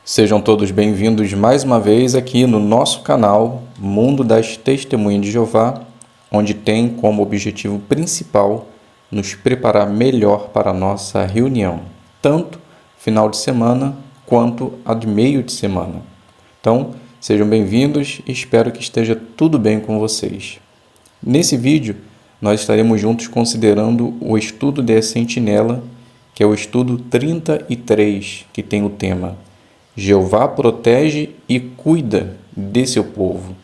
Sejam todos bem-vindos mais uma vez aqui no nosso canal Mundo das Testemunhas de Jeová, onde tem como objetivo principal nos preparar melhor para a nossa reunião, tanto final de semana quanto a de meio de semana. Então, sejam bem-vindos e espero que esteja tudo bem com vocês. Nesse vídeo, nós estaremos juntos considerando o estudo da Sentinela, que é o estudo 33, que tem o tema Jeová protege e cuida de seu povo.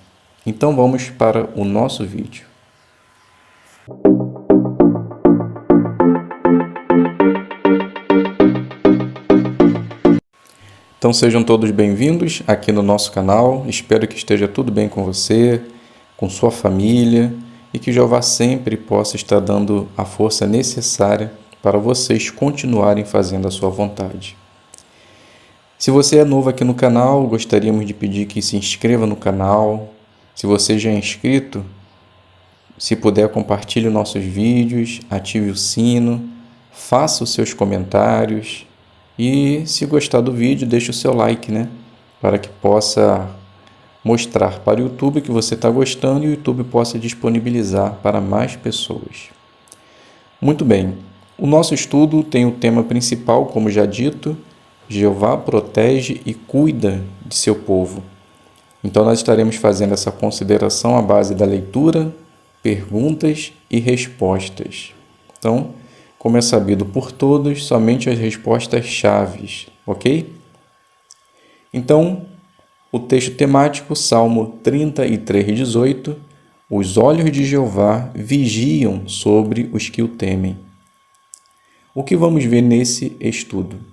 Então vamos para o nosso vídeo. Então sejam todos bem-vindos aqui no nosso canal. Espero que esteja tudo bem com você, com sua família e que Jeová sempre possa estar dando a força necessária para vocês continuarem fazendo a sua vontade. Se você é novo aqui no canal, gostaríamos de pedir que se inscreva no canal. Se você já é inscrito, se puder, compartilhe nossos vídeos, ative o sino, faça os seus comentários e, se gostar do vídeo, deixe o seu like, para que possa mostrar para o YouTube que você está gostando e o YouTube possa disponibilizar para mais pessoas. Muito bem, o nosso estudo tem o tema principal, como já dito, Jeová protege e cuida de seu povo. Então, nós estaremos fazendo essa consideração à base da leitura, perguntas e respostas. Então, como é sabido por todos, somente as respostas chaves, ok? Então, o texto temático, Salmo 33:18, os olhos de Jeová vigiam sobre os que o temem. O que vamos ver nesse estudo?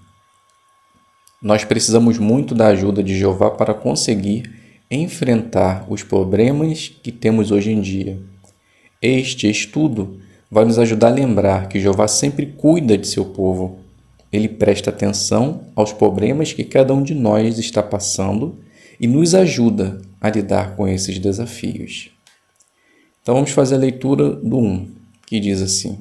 Nós precisamos muito da ajuda de Jeová para conseguir enfrentar os problemas que temos hoje em dia. Este estudo vai nos ajudar a lembrar que Jeová sempre cuida de seu povo. Ele presta atenção aos problemas que cada um de nós está passando e nos ajuda a lidar com esses desafios. Então vamos fazer a leitura do 1, que diz assim: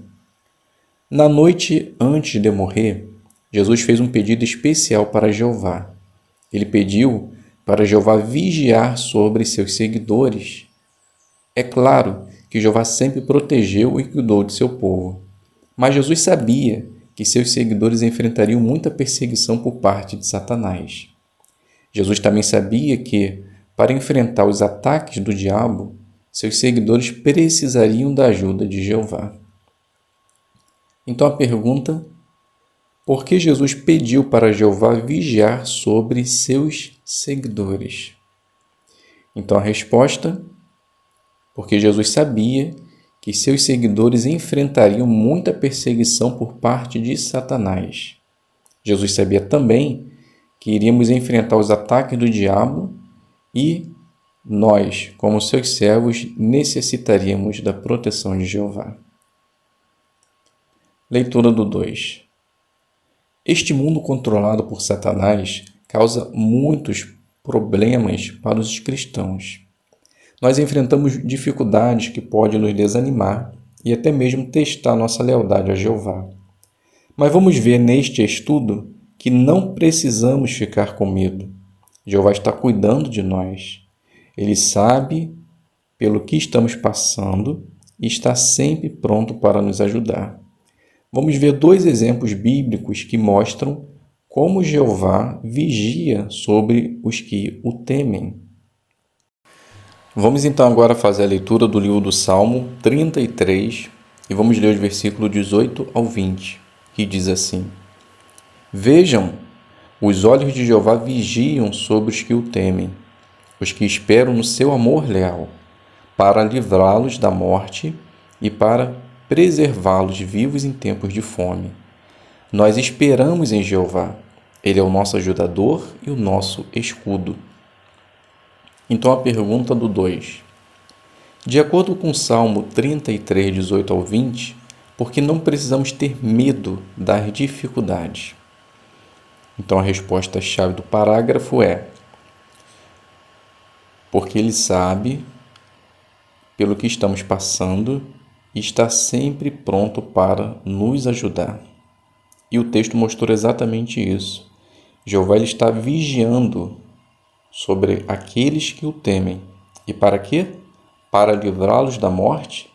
Na noite antes de morrer, Jesus fez um pedido especial para Jeová. Ele pediu para Jeová vigiar sobre seus seguidores. É claro que Jeová sempre protegeu e cuidou de seu povo, mas Jesus sabia que seus seguidores enfrentariam muita perseguição por parte de Satanás. Jesus também sabia que, para enfrentar os ataques do diabo, seus seguidores precisariam da ajuda de Jeová. Então a pergunta: por que Jesus pediu para Jeová vigiar sobre seus seguidores? Então a resposta: porque Jesus sabia que seus seguidores enfrentariam muita perseguição por parte de Satanás. Jesus sabia também que iríamos enfrentar os ataques do diabo e nós, como seus servos, necessitaríamos da proteção de Jeová. Leitura do 2. Este mundo controlado por Satanás causa muitos problemas para os cristãos. Nós enfrentamos dificuldades que podem nos desanimar e até mesmo testar nossa lealdade a Jeová. Mas vamos ver neste estudo que não precisamos ficar com medo. Jeová está cuidando de nós. Ele sabe pelo que estamos passando e está sempre pronto para nos ajudar. Vamos ver 2 exemplos bíblicos que mostram como Jeová vigia sobre os que o temem. Vamos então agora fazer a leitura do livro do Salmo 33 e vamos ler os versículos 18 ao 20, que diz assim: Vejam, os olhos de Jeová vigiam sobre os que o temem, os que esperam no seu amor leal, para livrá-los da morte e para preservá-los vivos em tempos de fome. Nós esperamos em Jeová. Ele é o nosso ajudador e o nosso escudo. Então a pergunta do 2. De acordo com o Salmo 33, 18 ao 20, por que não precisamos ter medo das dificuldades? Então a resposta-chave do parágrafo é: porque Ele sabe pelo que estamos passando e está sempre pronto para nos ajudar. E o texto mostrou exatamente isso. Jeová ele está vigiando sobre aqueles que o temem. E para quê? Para livrá-los da morte,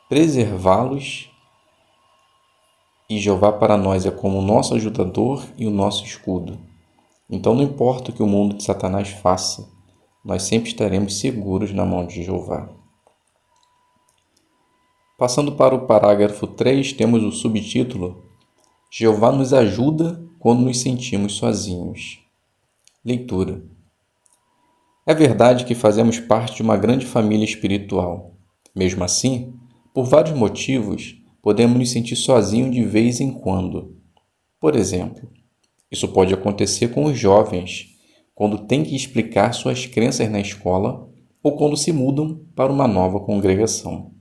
preservá-los. E Jeová para nós é como o nosso ajudador e o nosso escudo. Então não importa o que o mundo de Satanás faça, nós sempre estaremos seguros na mão de Jeová. Passando para o parágrafo 3, temos o subtítulo: Jeová nos ajuda quando nos sentimos sozinhos. Leitura. É verdade que fazemos parte de uma grande família espiritual. Mesmo assim, por vários motivos, podemos nos sentir sozinhos de vez em quando. Por exemplo, isso pode acontecer com os jovens, quando têm que explicar suas crenças na escola ou quando se mudam para uma nova congregação.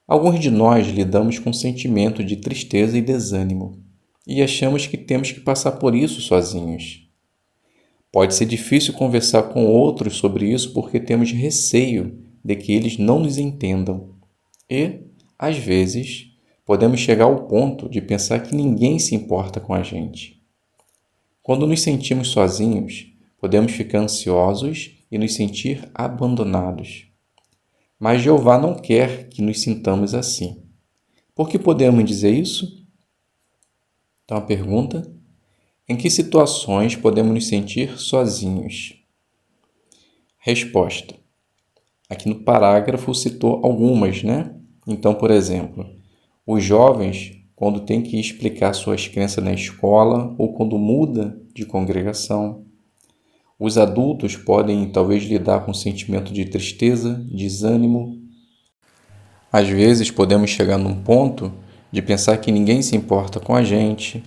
Alguns de nós lidamos com um sentimento de tristeza e desânimo e achamos que temos que passar por isso sozinhos. Pode ser difícil conversar com outros sobre isso porque temos receio de que eles não nos entendam e, às vezes, podemos chegar ao ponto de pensar que ninguém se importa com a gente. Quando nos sentimos sozinhos, podemos ficar ansiosos e nos sentir abandonados. Mas Jeová não quer que nos sintamos assim. Por que podemos dizer isso? Então a pergunta: em que situações podemos nos sentir sozinhos? Resposta. Aqui no parágrafo citou algumas, né? Então, por exemplo, os jovens, quando têm que explicar suas crenças na escola ou quando muda de congregação. Os adultos podem talvez lidar com sentimento de tristeza, desânimo. Às vezes podemos chegar num ponto de pensar que ninguém se importa com a gente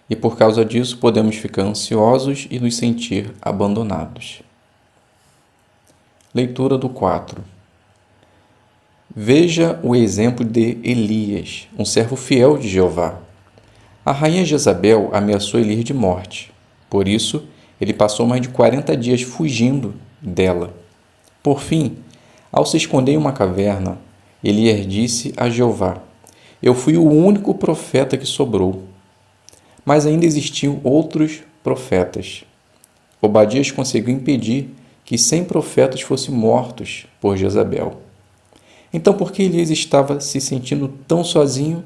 e por causa disso podemos ficar ansiosos e nos sentir abandonados. Leitura do 4. Veja o exemplo de Elias, um servo fiel de Jeová. A rainha Jezabel ameaçou Elias de morte. Por isso, ele passou mais de 40 dias fugindo dela. Por fim, ao se esconder em uma caverna, Elias disse a Jeová: Eu fui o único profeta que sobrou. Mas ainda existiam outros profetas. Obadias conseguiu impedir que 100 profetas fossem mortos por Jezabel. Então, por que Elias estava se sentindo tão sozinho?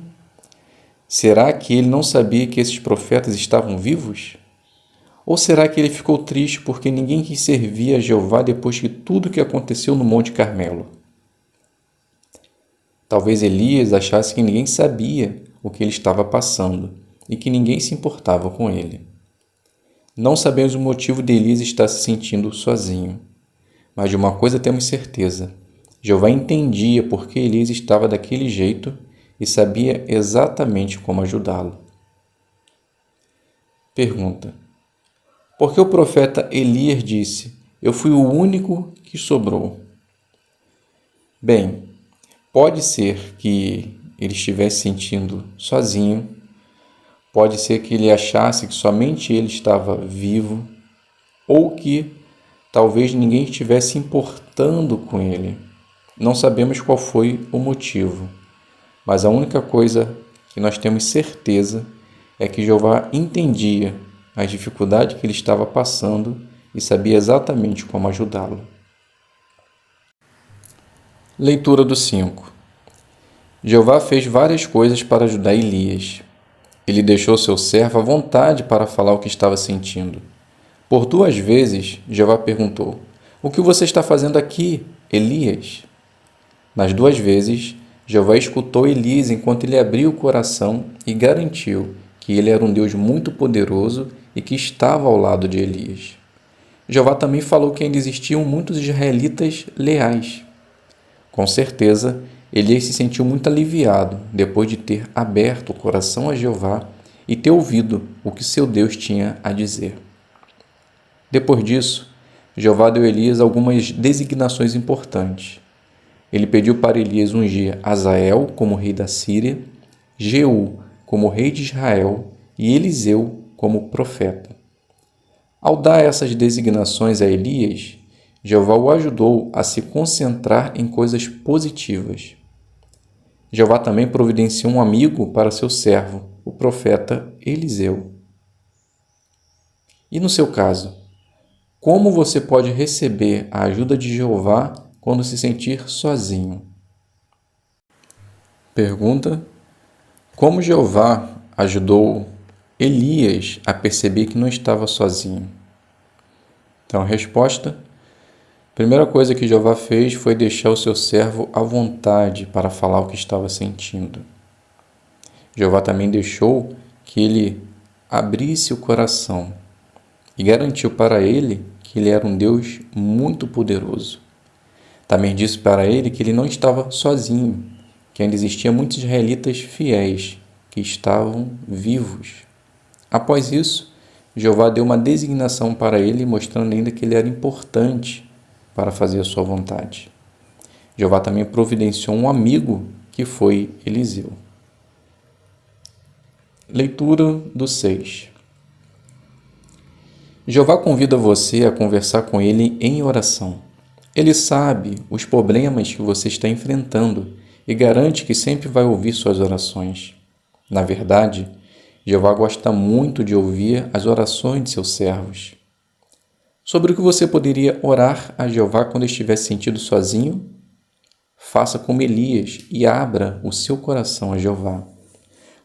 Será que ele não sabia que esses profetas estavam vivos? Ou será que ele ficou triste porque ninguém quis servir a Jeová depois de tudo que aconteceu no Monte Carmelo? Talvez Elias achasse que ninguém sabia o que ele estava passando e que ninguém se importava com ele. Não sabemos o motivo de Elias estar se sentindo sozinho, mas de uma coisa temos certeza: Jeová entendia por que Elias estava daquele jeito e sabia exatamente como ajudá-lo. Pergunta: por que o profeta Elias disse: Eu fui o único que sobrou? Bem, pode ser que ele estivesse sentindo sozinho, pode ser que ele achasse que somente ele estava vivo, ou que talvez ninguém estivesse importando com ele. Não sabemos qual foi o motivo, mas a única coisa que nós temos certeza é que Jeová entendia as dificuldades que ele estava passando e sabia exatamente como ajudá-lo. Leitura do 5. Jeová fez várias coisas para ajudar Elias. Ele deixou seu servo à vontade para falar o que estava sentindo. Por 2 vezes, Jeová perguntou: O que você está fazendo aqui, Elias? Nas 2 vezes, Jeová escutou Elias enquanto ele abriu o coração e garantiu que ele era um Deus muito poderoso e que estava ao lado de Elias. Jeová também falou que ainda existiam muitos israelitas leais. Com certeza, Elias se sentiu muito aliviado depois de ter aberto o coração a Jeová e ter ouvido o que seu Deus tinha a dizer. Depois disso, Jeová deu a Elias algumas designações importantes. Ele pediu para Elias ungir Azael como rei da Síria, Jeú como rei de Israel e Eliseu como profeta. Ao dar essas designações a Elias, Jeová o ajudou a se concentrar em coisas positivas. Jeová também providenciou um amigo para seu servo, o profeta Eliseu. E no seu caso, como você pode receber a ajuda de Jeová quando se sentir sozinho? Pergunta: como Jeová ajudou Elias a perceber que não estava sozinho? Então, a resposta: a primeira coisa que Jeová fez foi deixar o seu servo à vontade para falar o que estava sentindo. Jeová também deixou que ele abrisse o coração e garantiu para ele que ele era um Deus muito poderoso. Também disse para ele que ele não estava sozinho, que ainda existiam muitos israelitas fiéis que estavam vivos. Após isso, Jeová deu uma designação para ele, mostrando ainda que ele era importante para fazer a sua vontade. Jeová também providenciou um amigo, que foi Eliseu. Leitura do 6. Jeová convida você a conversar com ele em oração. Ele sabe os problemas que você está enfrentando e garante que sempre vai ouvir suas orações. Na verdade, Jeová gosta muito de ouvir as orações de seus servos. Sobre o que você poderia orar a Jeová quando estiver sentido sozinho? Faça como Elias e abra o seu coração a Jeová.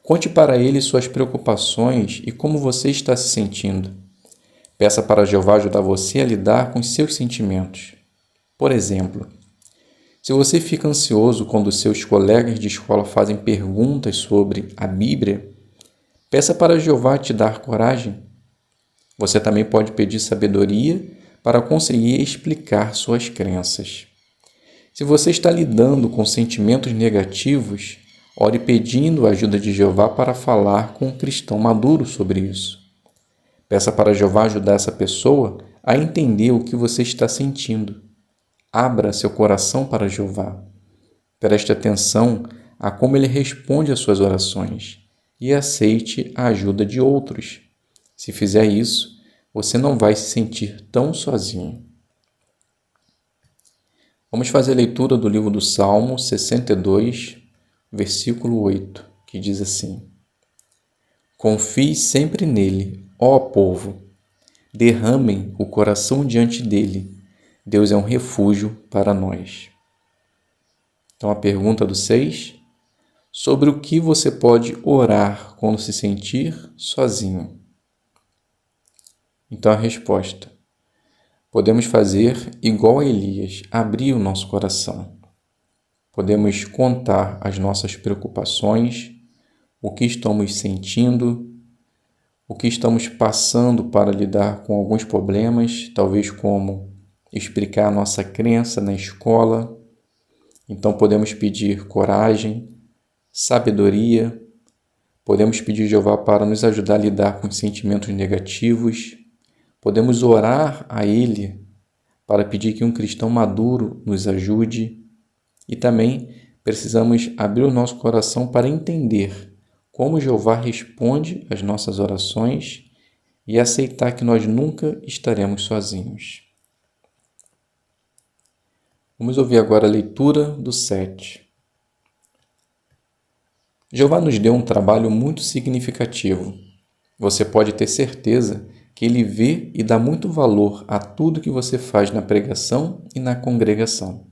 Conte para ele suas preocupações e como você está se sentindo. Peça para Jeová ajudar você a lidar com os seus sentimentos. Por exemplo, se você fica ansioso quando seus colegas de escola fazem perguntas sobre a Bíblia, peça para Jeová te dar coragem. Você também pode pedir sabedoria para conseguir explicar suas crenças. Se você está lidando com sentimentos negativos, ore pedindo a ajuda de Jeová para falar com um cristão maduro sobre isso. Peça para Jeová ajudar essa pessoa a entender o que você está sentindo. Abra seu coração para Jeová. Preste atenção a como ele responde às suas orações e aceite a ajuda de outros. Se fizer isso, você não vai se sentir tão sozinho. Vamos fazer a leitura do livro do Salmo 62, versículo 8, que diz assim: confie sempre nele, ó povo, derramem o coração diante dele. Deus é um refúgio para nós. Então, a pergunta do 6: sobre o que você pode orar quando se sentir sozinho? Então, a resposta: podemos fazer igual a Elias, abrir o nosso coração. Podemos contar as nossas preocupações, o que estamos sentindo, o que estamos passando para lidar com alguns problemas, talvez como explicar a nossa crença na escola. Então podemos pedir coragem, sabedoria, podemos pedir a Jeová para nos ajudar a lidar com os sentimentos negativos, podemos orar a Ele para pedir que um cristão maduro nos ajude e também precisamos abrir o nosso coração para entender como Jeová responde às nossas orações e aceitar que nós nunca estaremos sozinhos. Vamos ouvir agora a leitura do 7. Jeová nos deu um trabalho muito significativo. Você pode ter certeza que Ele vê e dá muito valor a tudo que você faz na pregação e na congregação.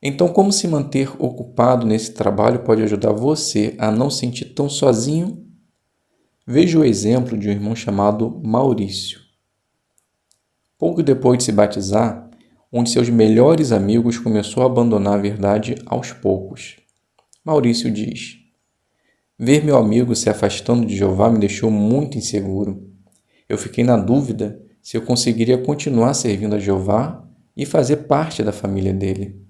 Então, como se manter ocupado nesse trabalho pode ajudar você a não sentir tão sozinho? Veja o exemplo de um irmão chamado Maurício. Pouco depois de se batizar, um de seus melhores amigos começou a abandonar a verdade aos poucos. Maurício diz: ver meu amigo se afastando de Jeová me deixou muito inseguro. Eu fiquei na dúvida se eu conseguiria continuar servindo a Jeová e fazer parte da família dele.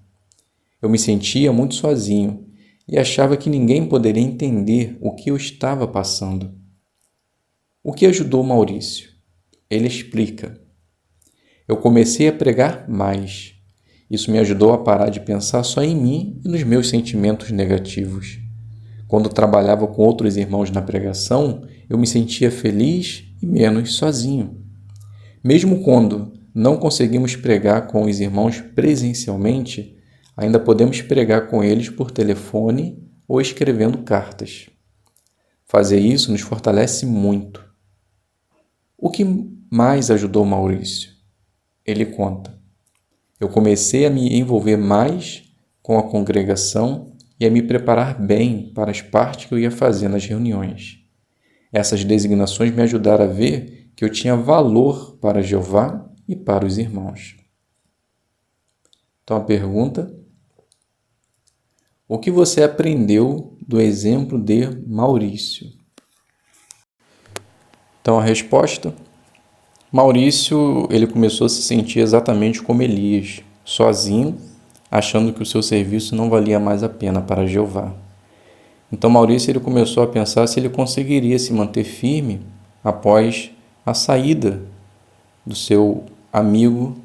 Eu me sentia muito sozinho e achava que ninguém poderia entender o que eu estava passando. O que ajudou Maurício? Ele explica: eu comecei a pregar mais. Isso me ajudou a parar de pensar só em mim e nos meus sentimentos negativos. Quando trabalhava com outros irmãos na pregação, eu me sentia feliz e menos sozinho. Mesmo quando não conseguimos pregar com os irmãos presencialmente, ainda podemos pregar com eles por telefone ou escrevendo cartas. Fazer isso nos fortalece muito. O que mais ajudou Maurício? Ele conta: eu comecei a me envolver mais com a congregação e a me preparar bem para as partes que eu ia fazer nas reuniões. Essas designações me ajudaram a ver que eu tinha valor para Jeová e para os irmãos. Então a pergunta: o que você aprendeu do exemplo de Maurício? Então a resposta: Maurício, ele começou a se sentir exatamente como Elias, sozinho, achando que o seu serviço não valia mais a pena para Jeová. Então Maurício ele começou a pensar se ele conseguiria se manter firme após a saída do seu amigo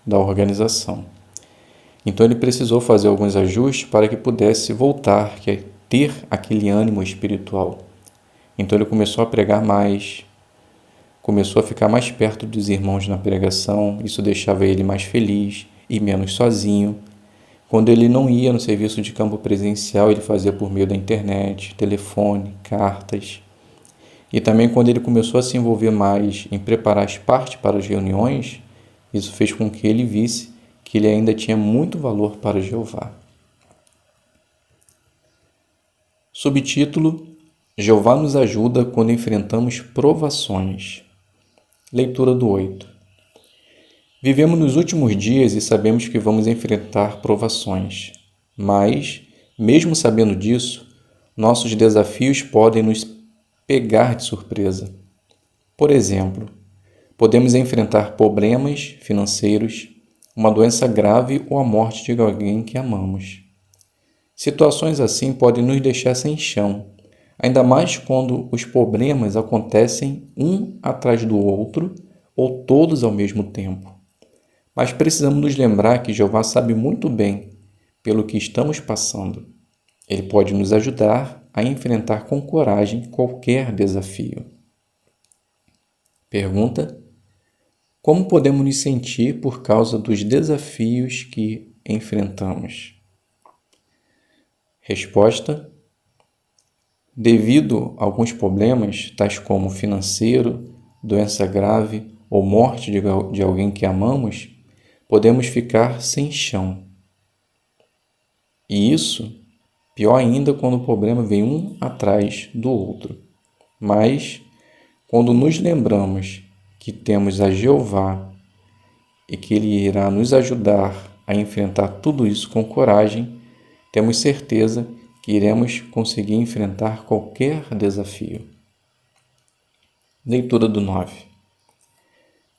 da organização. Então ele precisou fazer alguns ajustes para que pudesse voltar, ter aquele ânimo espiritual. Então ele começou a pregar mais, começou a ficar mais perto dos irmãos na pregação, isso deixava ele mais feliz e menos sozinho. Quando ele não ia no serviço de campo presencial, ele fazia por meio da internet, telefone, cartas. E também quando ele começou a se envolver mais em preparar as partes para as reuniões, isso fez com que ele visse que ele ainda tinha muito valor para Jeová. Subtítulo: Jeová nos ajuda quando enfrentamos provações. Leitura do 8. Vivemos nos últimos dias e sabemos que vamos enfrentar provações. Mas, mesmo sabendo disso, nossos desafios podem nos pegar de surpresa. Por exemplo, podemos enfrentar problemas financeiros, uma doença grave ou a morte de alguém que amamos. Situações assim podem nos deixar sem chão, ainda mais quando os problemas acontecem um atrás do outro ou todos ao mesmo tempo. Mas precisamos nos lembrar que Jeová sabe muito bem pelo que estamos passando. Ele pode nos ajudar a enfrentar com coragem qualquer desafio. Pergunta: como podemos nos sentir por causa dos desafios que enfrentamos? Resposta: devido a alguns problemas, tais como financeiro, doença grave ou morte de alguém que amamos, podemos ficar sem chão. E isso, pior ainda, quando o problema vem um atrás do outro. Mas, quando nos lembramos que temos a Jeová e que Ele irá nos ajudar a enfrentar tudo isso com coragem, temos certeza que iremos conseguir enfrentar qualquer desafio. Leitura do 9.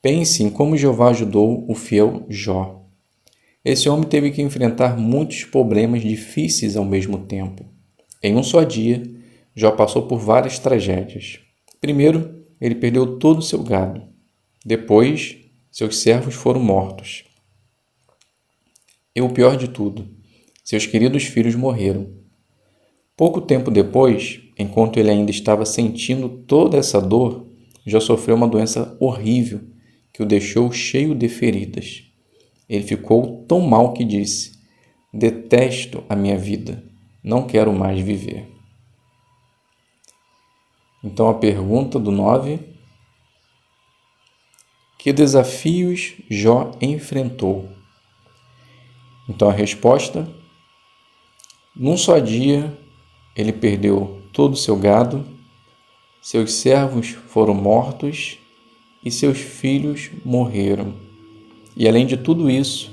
Pense em como Jeová ajudou o fiel Jó. Esse homem teve que enfrentar muitos problemas difíceis ao mesmo tempo. Em um só dia, Jó passou por várias tragédias. Primeiro, ele perdeu todo o seu gado. Depois, seus servos foram mortos. E o pior de tudo, seus queridos filhos morreram. Pouco tempo depois, enquanto ele ainda estava sentindo toda essa dor, já sofreu uma doença horrível que o deixou cheio de feridas. Ele ficou tão mal que disse: detesto a minha vida, não quero mais viver. Então a pergunta do 9: que desafios Jó enfrentou? Então a resposta: num só dia, ele perdeu todo o seu gado, seus servos foram mortos e seus filhos morreram. E além de tudo isso,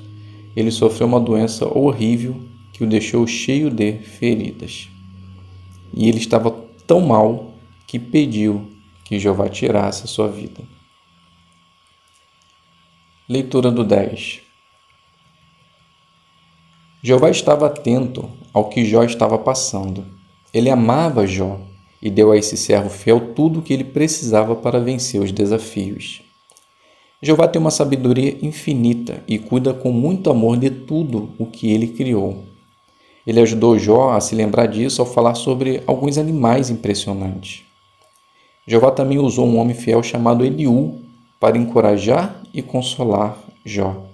ele sofreu uma doença horrível que o deixou cheio de feridas. E ele estava tão mal que pediu que Jeová tirasse a sua vida. Leitura do 10. Jeová estava atento ao que Jó estava passando. Ele amava Jó e deu a esse servo fiel tudo o que ele precisava para vencer os desafios. Jeová tem uma sabedoria infinita e cuida com muito amor de tudo o que ele criou. Ele ajudou Jó a se lembrar disso ao falar sobre alguns animais impressionantes. Jeová também usou um homem fiel chamado Eliú para encorajar e consolar Jó.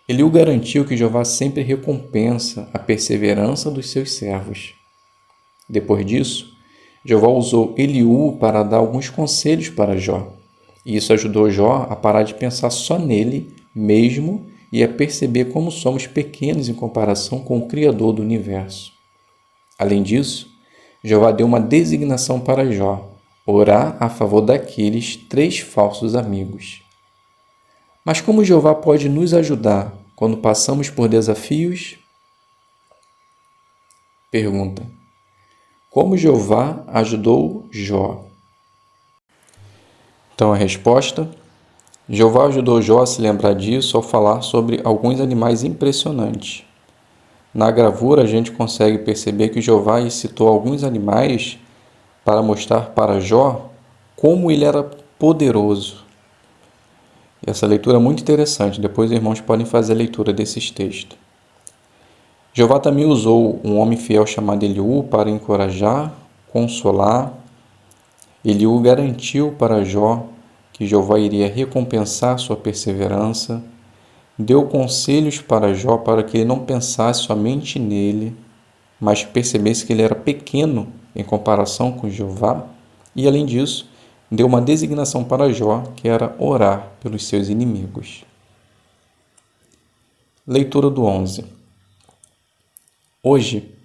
Eliú garantiu que Jeová sempre recompensa a perseverança dos seus servos. Depois disso, Jeová usou Eliú para dar alguns conselhos para Jó. E isso ajudou Jó a parar de pensar só nele mesmo e a perceber como somos pequenos em comparação com o Criador do universo. Além disso, Jeová deu uma designação para Jó: orar a favor daqueles 3 falsos amigos. Mas como Jeová pode nos ajudar quando passamos por desafios? Pergunta: como Jeová ajudou Jó? Então a resposta: Jeová ajudou Jó a se lembrar disso ao falar sobre alguns animais impressionantes. Na gravura a gente consegue perceber que Jeová citou alguns animais para mostrar para Jó como ele era poderoso. E essa leitura é muito interessante, depois os irmãos podem fazer a leitura desses textos. Jeová também usou um homem fiel chamado Eliú para encorajar, consolar. Eliú garantiu para Jó que Jeová iria recompensar sua perseverança, deu conselhos para Jó para que ele não pensasse somente nele, mas percebesse que ele era pequeno em comparação com Jeová, e além disso, deu uma designação para Jó, que era orar pelos seus inimigos. Leitura do 11. Hoje,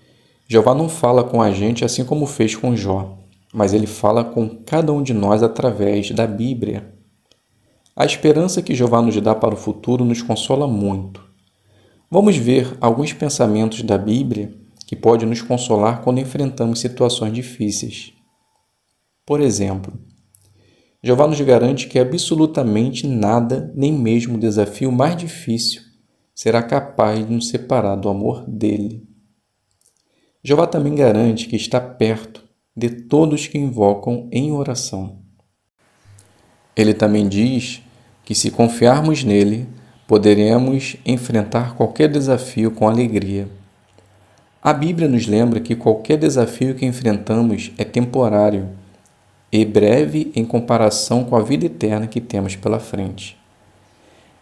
Jeová não fala com a gente assim como fez com Jó, mas ele fala com cada um de nós através da Bíblia. A esperança que Jeová nos dá para o futuro nos consola muito. Vamos ver alguns pensamentos da Bíblia que podem nos consolar quando enfrentamos situações difíceis. Por exemplo, Jeová nos garante que absolutamente nada, nem mesmo o desafio mais difícil, será capaz de nos separar do amor dele. Jeová também garante que está perto de todos que invocam em oração. Ele também diz que, se confiarmos nele, poderemos enfrentar qualquer desafio com alegria. A Bíblia nos lembra que qualquer desafio que enfrentamos é temporário e breve em comparação com a vida eterna que temos pela frente.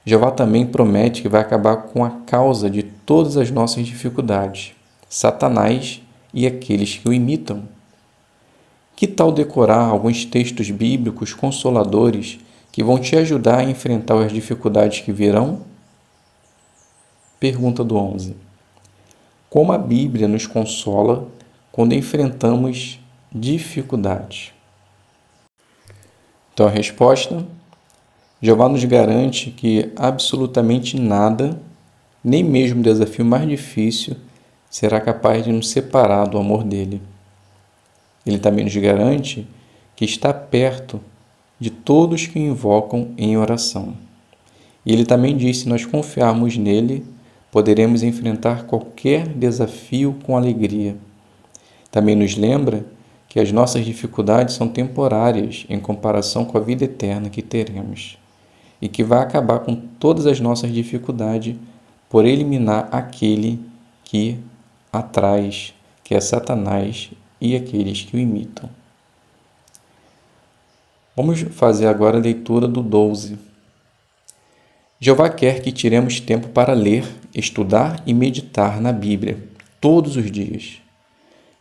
Jeová também promete que vai acabar com a causa de todas as nossas dificuldades, Satanás e aqueles que o imitam. Que tal decorar alguns textos bíblicos consoladores que vão te ajudar a enfrentar as dificuldades que virão? Pergunta do 11. Como a Bíblia nos consola quando enfrentamos dificuldades? Então a resposta: Jeová nos garante que absolutamente nada, nem mesmo o desafio mais difícil, será capaz de nos separar do amor dele. Ele também nos garante que está perto de todos que o invocam em oração. E ele também diz que, se nós confiarmos nele, poderemos enfrentar qualquer desafio com alegria. Também nos lembra que as nossas dificuldades são temporárias em comparação com a vida eterna que teremos, e que vai acabar com todas as nossas dificuldades por eliminar aquele que atrás, que é Satanás e aqueles que o imitam. Vamos fazer agora a leitura do 12. Jeová quer que tiremos tempo para ler, estudar e meditar na Bíblia todos os dias.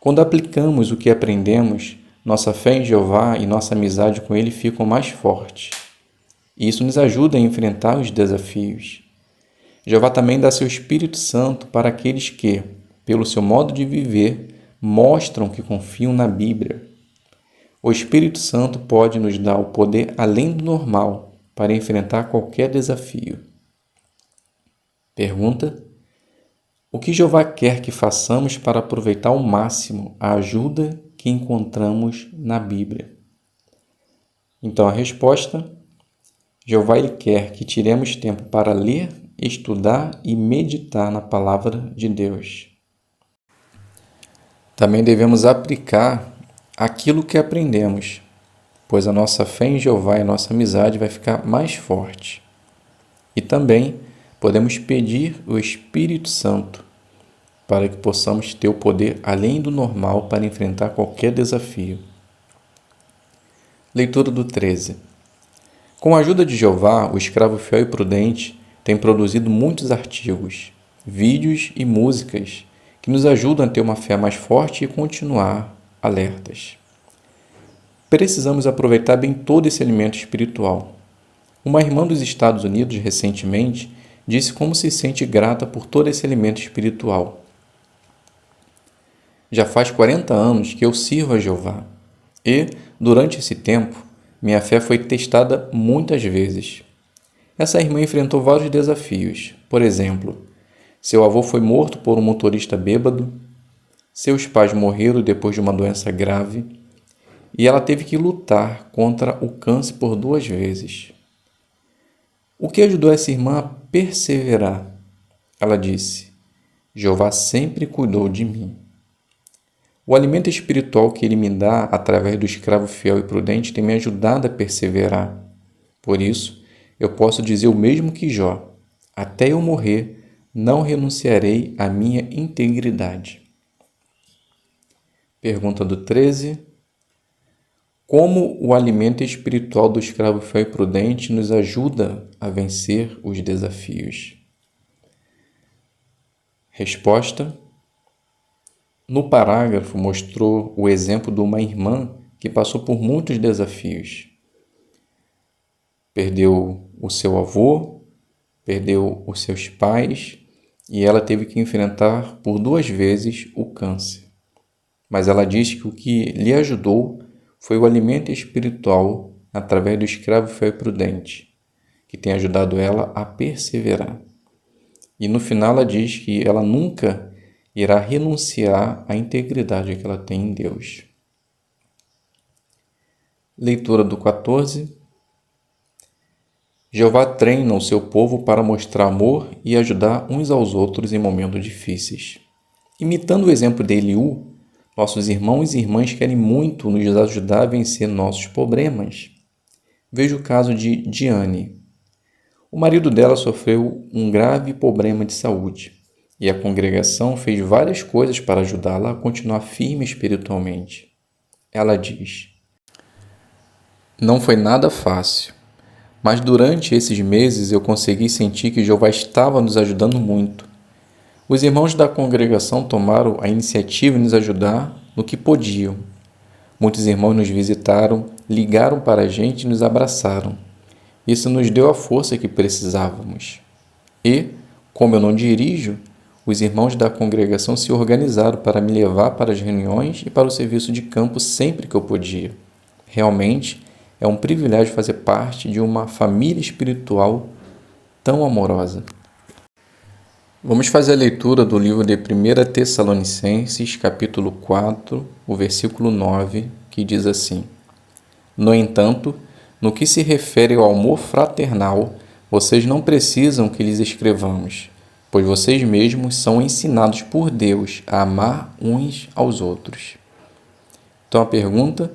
Quando aplicamos o que aprendemos, nossa fé em Jeová e nossa amizade com Ele ficam mais fortes. E isso nos ajuda a enfrentar os desafios. Jeová também dá seu Espírito Santo para aqueles que, pelo seu modo de viver, mostram que confiam na Bíblia. O Espírito Santo pode nos dar o poder além do normal para enfrentar qualquer desafio. Pergunta: o que Jeová quer que façamos para aproveitar ao máximo a ajuda que encontramos na Bíblia? Então a resposta: Jeová ele quer que tiremos tempo para ler, estudar e meditar na Palavra de Deus. Também devemos aplicar aquilo que aprendemos, pois a nossa fé em Jeová e a nossa amizade vai ficar mais forte. E também podemos pedir o Espírito Santo para que possamos ter o poder além do normal para enfrentar qualquer desafio. Leitura do 13. Com a ajuda de Jeová, o escravo fiel e prudente tem produzido muitos artigos, vídeos e músicas que nos ajudam a ter uma fé mais forte e continuar alertas. Precisamos aproveitar bem todo esse alimento espiritual. Uma irmã dos Estados Unidos, recentemente, disse como se sente grata por todo esse alimento espiritual. Já faz 40 anos que eu sirvo a Jeová e, durante esse tempo, minha fé foi testada muitas vezes. Essa irmã enfrentou vários desafios. Por exemplo, seu avô foi morto por um motorista bêbado, seus pais morreram depois de uma doença grave e ela teve que lutar contra o câncer por 2 vezes. O que ajudou essa irmã a perseverar? Ela disse: Jeová sempre cuidou de mim. O alimento espiritual que ele me dá através do escravo fiel e prudente tem me ajudado a perseverar. Por isso, eu posso dizer o mesmo que Jó: até eu morrer, não renunciarei à minha integridade. Pergunta do 13. Como o alimento espiritual do escravo fiel e prudente nos ajuda a vencer os desafios? Resposta. No parágrafo mostrou o exemplo de uma irmã que passou por muitos desafios. Perdeu o seu avô, perdeu os seus pais e ela teve que enfrentar por 2 vezes o câncer. Mas ela diz que o que lhe ajudou foi o alimento espiritual através do escravo fiel e prudente, que tem ajudado ela a perseverar. E no final ela diz que ela nunca irá renunciar à integridade que ela tem em Deus. Leitura do 14. Jeová treina o seu povo para mostrar amor e ajudar uns aos outros em momentos difíceis. Imitando o exemplo de Eliú, nossos irmãos e irmãs querem muito nos ajudar a vencer nossos problemas. Veja o caso de Diane. O marido dela sofreu um grave problema de saúde e a congregação fez várias coisas para ajudá-la a continuar firme espiritualmente. Ela diz: Não foi nada fácil, mas durante esses meses eu consegui sentir que Jeová estava nos ajudando muito. Os irmãos da congregação tomaram a iniciativa de nos ajudar no que podiam. Muitos irmãos nos visitaram, ligaram para a gente e nos abraçaram. Isso nos deu a força que precisávamos. E, como eu não dirijo, os irmãos da congregação se organizaram para me levar para as reuniões e para o serviço de campo sempre que eu podia. Realmente, é um privilégio fazer parte de uma família espiritual tão amorosa. Vamos fazer a leitura do livro de 1 Tessalonicenses, capítulo 4, o versículo 9, que diz assim: No entanto, no que se refere ao amor fraternal, vocês não precisam que lhes escrevamos, pois vocês mesmos são ensinados por Deus a amar uns aos outros. Então a pergunta: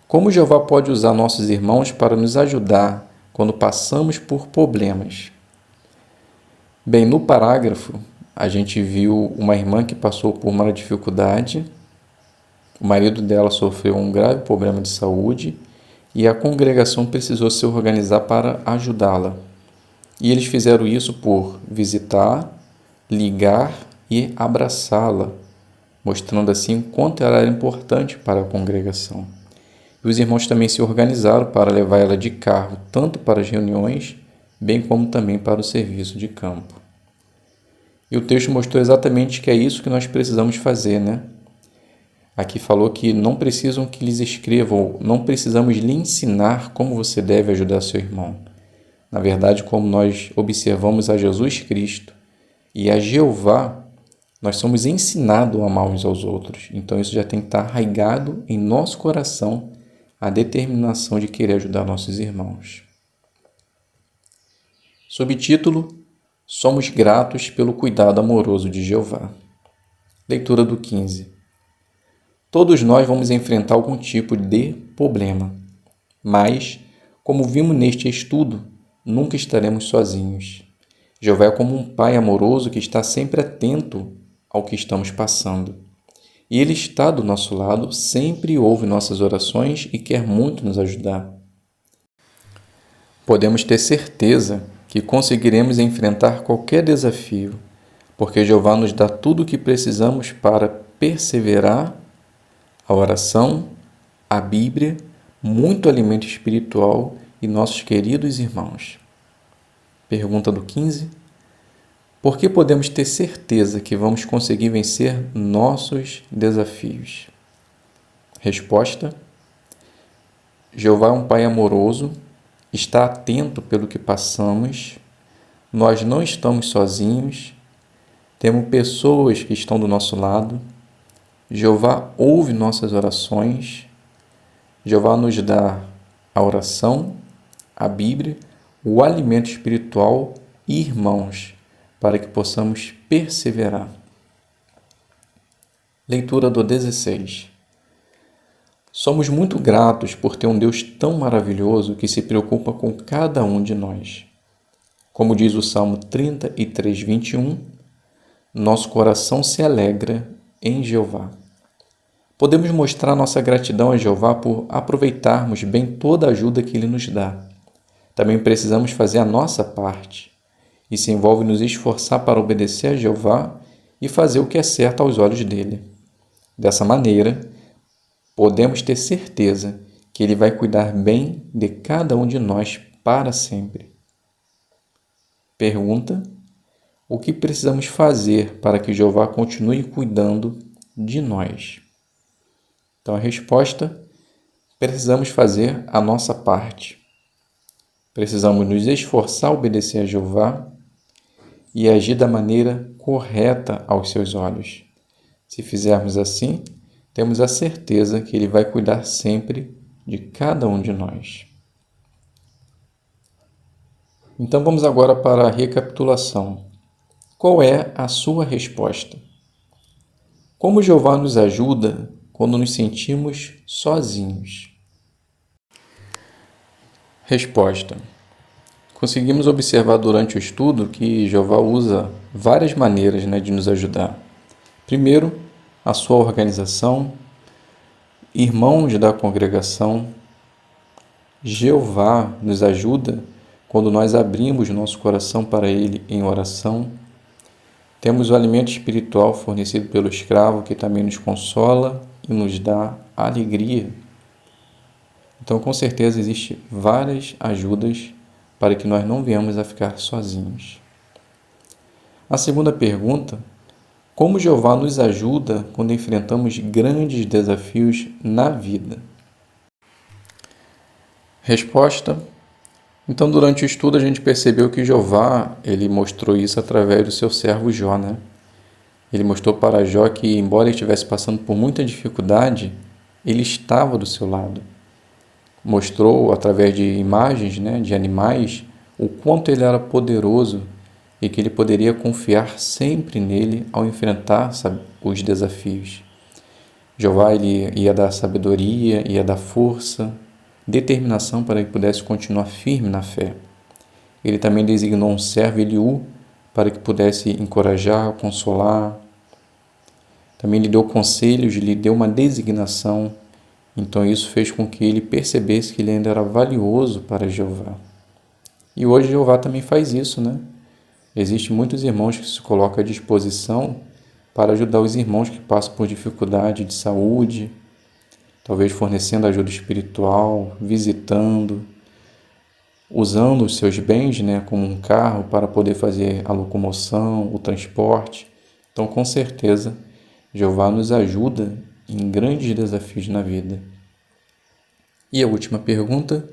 como Jeová pode usar nossos irmãos para nos ajudar quando passamos por problemas? Bem, no parágrafo, a gente viu uma irmã que passou por uma dificuldade, o marido dela sofreu um grave problema de saúde e a congregação precisou se organizar para ajudá-la. E eles fizeram isso por visitar, ligar e abraçá-la, mostrando assim o quanto ela era importante para a congregação. E os irmãos também se organizaram para levar ela de carro, tanto para as reuniões, bem como também para o serviço de campo. E o texto mostrou exatamente que é isso que nós precisamos fazer, né? Aqui falou que não precisam que lhes escrevam, não precisamos lhe ensinar como você deve ajudar seu irmão. Na verdade, como nós observamos a Jesus Cristo e a Jeová, nós somos ensinados a amar uns aos outros. Então isso já tem que estar arraigado em nosso coração, a determinação de querer ajudar nossos irmãos. Subtítulo: Somos gratos pelo cuidado amoroso de Jeová. Leitura do 15. Todos nós vamos enfrentar algum tipo de problema, mas, como vimos neste estudo, nunca estaremos sozinhos. Jeová é como um pai amoroso que está sempre atento ao que estamos passando. E Ele está do nosso lado, sempre ouve nossas orações e quer muito nos ajudar. Podemos ter certeza que conseguiremos enfrentar qualquer desafio, porque Jeová nos dá tudo o que precisamos para perseverar: a oração, a Bíblia, muito alimento espiritual e nossos queridos irmãos. Pergunta do 15. Por que podemos ter certeza que vamos conseguir vencer nossos desafios? Resposta: Jeová é um Pai amoroso, está atento pelo que passamos, nós não estamos sozinhos, temos pessoas que estão do nosso lado, Jeová ouve nossas orações, Jeová nos dá a oração, a Bíblia, o alimento espiritual e irmãos, para que possamos perseverar. Leitura do 16. Somos muito gratos por ter um Deus tão maravilhoso que se preocupa com cada um de nós. Como diz o Salmo 33, 21, nosso coração se alegra em Jeová. Podemos mostrar nossa gratidão a Jeová por aproveitarmos bem toda a ajuda que Ele nos dá. Também precisamos fazer a nossa parte. Isso envolve nos esforçar para obedecer a Jeová e fazer o que é certo aos olhos dele. Dessa maneira, podemos ter certeza que Ele vai cuidar bem de cada um de nós para sempre. Pergunta: o que precisamos fazer para que Jeová continue cuidando de nós? Então a resposta: precisamos fazer a nossa parte. Precisamos nos esforçar a obedecer a Jeová e agir da maneira correta aos seus olhos. Se fizermos assim, temos a certeza que Ele vai cuidar sempre de cada um de nós. Então vamos agora para a recapitulação. Qual é a sua resposta? Como Jeová nos ajuda quando nos sentimos sozinhos? Resposta: conseguimos observar durante o estudo que Jeová usa várias maneiras de nos ajudar. Primeiro, a sua organização, irmãos da congregação. Jeová nos ajuda quando nós abrimos nosso coração para Ele em oração. Temos o alimento espiritual fornecido pelo escravo, que também nos consola e nos dá alegria. Então, com certeza, existem várias ajudas para que nós não venhamos a ficar sozinhos. A segunda pergunta: como Jeová nos ajuda quando enfrentamos grandes desafios na vida? Resposta: então, durante o estudo, a gente percebeu que Jeová, ele mostrou isso através do seu servo Jó, Ele mostrou para Jó que, embora ele estivesse passando por muita dificuldade, ele estava do seu lado. Mostrou, através de imagens, de animais, o quanto ele era poderoso e que ele poderia confiar sempre nele ao enfrentar os desafios. Jeová ele ia dar sabedoria, ia dar força, determinação para que pudesse continuar firme na fé. Ele também designou um servo, Eliú, para que pudesse encorajar, consolar. Também lhe deu conselhos, lhe deu uma designação. Então isso fez com que ele percebesse que ele ainda era valioso para Jeová. E hoje Jeová também faz isso, Existem muitos irmãos que se colocam à disposição para ajudar os irmãos que passam por dificuldade de saúde, talvez fornecendo ajuda espiritual, visitando, usando os seus bens, como um carro para poder fazer a locomoção, o transporte. Então, com certeza, Jeová nos ajuda em grandes desafios na vida. E a última pergunta: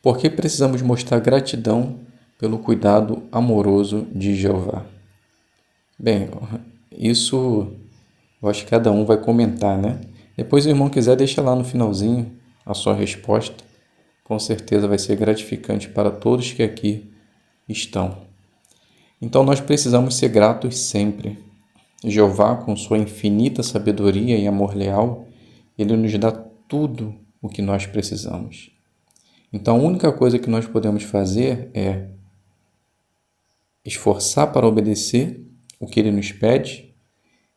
por que precisamos mostrar gratidão pelo cuidado amoroso de Jeová? Bem, isso eu acho que cada um vai comentar, Depois, se o irmão quiser, deixa lá no finalzinho a sua resposta. Com certeza vai ser gratificante para todos que aqui estão. Então, nós precisamos ser gratos sempre. Jeová, com sua infinita sabedoria e amor leal, ele nos dá tudo o que nós precisamos. Então, a única coisa que nós podemos fazer é esforçar para obedecer o que ele nos pede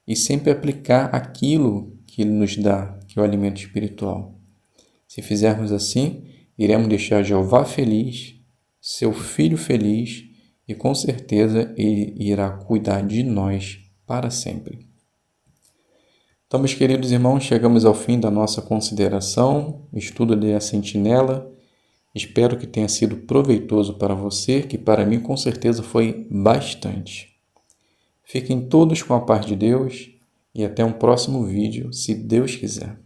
e sempre aplicar aquilo que ele nos dá, que é o alimento espiritual. Se fizermos assim, iremos deixar Jeová feliz, seu filho feliz, e com certeza ele irá cuidar de nós para sempre. Então, meus queridos irmãos, chegamos ao fim da nossa consideração, estudo de A Sentinela. Espero que tenha sido proveitoso para você, que para mim com certeza foi bastante. Fiquem todos com a paz de Deus e até um próximo vídeo, se Deus quiser.